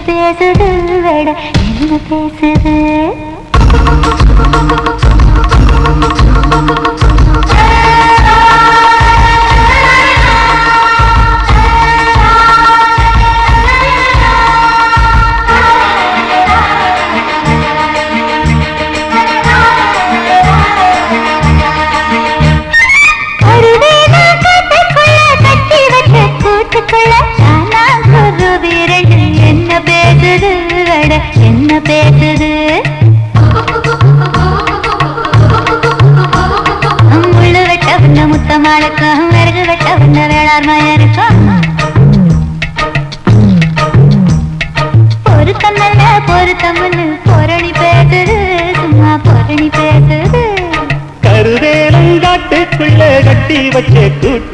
பேசுது வேட என்ன பேசுது என்ன பேசுது வேட என்ன பேசுது முள்ளு வெட்ட வந்த முத்தமாளுக்கும் விறகு வெட்ட வந்த வேளார் மயனுக்கும் பொருத்தமல்ல பொருத்தமல்லு பொரணி பேசுது சும்மா பொரணி பேசுது கருவேலங்காட்டுக்குள்ள கட்டி வச்ச கூட்டு